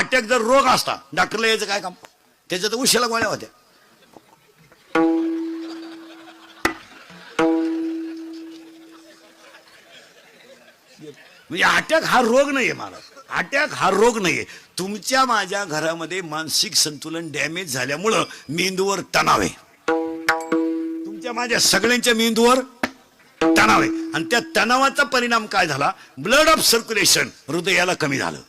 Attack जर रोग असता डॉक्टरला यायचं काय काम, त्याच्या तर उशिरा गोळ्या होत्या. म्हणजे अटॅक हा रोग नाहीये महाराज, अटॅक हा रोग नाहीये. तुमच्या माझ्या घरामध्ये मानसिक संतुलन डॅमेज झाल्यामुळं मेंदूवर तणाव आहे. तुमच्या माझ्या सगळ्यांच्या मेंदूवर तणाव आहे आणि त्या तणावाचा परिणाम काय झाला, ब्लड ऑफ सर्क्युलेशन हृदयाला कमी झालं,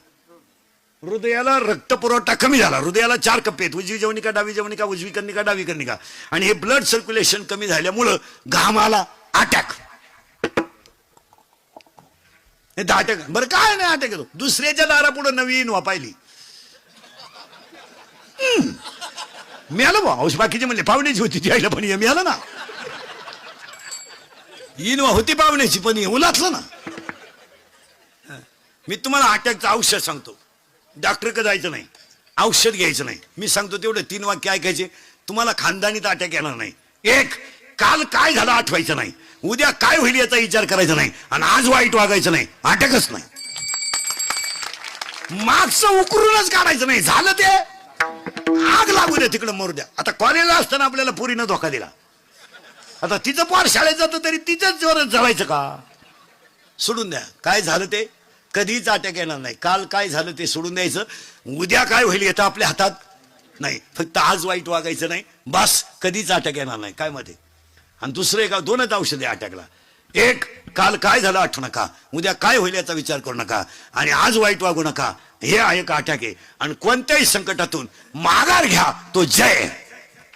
हृदयाला रक्तपुरवठा कमी झाला. हृदयाला 4 कप्पे आहेत, उजवी जवनिका, डावी जवनिका, उजवी कर्णिका, डावी कर्णिका. आणि हे ब्लड सर्क्युलेशन कमी झाल्यामुळं घामाला अटॅक. हे अटॅक बरं काय नाही अटॅक येतो, दुसऱ्याच्या दारापुढे नवीन वापायली मिळालं बा. औष बाकीचे म्हणले पाहुण्याची होती ती आईला पण मिळालं ना, इनवा होती पाहुण्याची पण उलातलं ना. मी तुम्हाला अटॅकचं औषध सांगतो, डॉक्टरकडे जायचं नाही, औषध घ्यायचं नाही. मी सांगतो तेवढे 3 वाक्य ऐकायचे, तुम्हाला खानदानीत अटॅक येणार नाही. 1, काल काय झालं आठवायचं नाही, उद्या काय होईल याचा विचार करायचा नाही, आणि आज वाईट वागायचं नाही, अटॅकच नाही. मागचं उकरूनच काढायचं नाही, झालं ते आग लागू द्या तिकडं मरू द्या. आता कॉलेजला असताना आपल्याला पोरीनं धोका दिला, आता तिचं पोर शाळेत जातं तरी तिचंच जोरात जळायचं का, सोडून द्या. काय झालं ते कधीच अटॅक येणार नाही. काल काय झालं ते सोडून द्यायचं, उद्या काय होईल येतं आपल्या हातात नाही, फक्त आज वाईट वागायचं नाही, बस कधीच अटॅक येणार नाही. काय मध्ये आणि दुसरं का 2च औषध आहे अटॅकला. 1, काल काय झालं आठवू नका, उद्या काय होईल याचा विचार करू नका, आणि आज वाईट वागू नका. हे आहे का अटॅक आहे. आणि कोणत्याही संकटातून माघार घ्या, तो जय.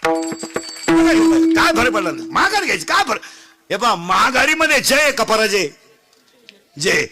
काय फरक पडला, माघार घ्यायची काय फरक. हे पहा, माघारीमध्ये जय का पराजय, जय.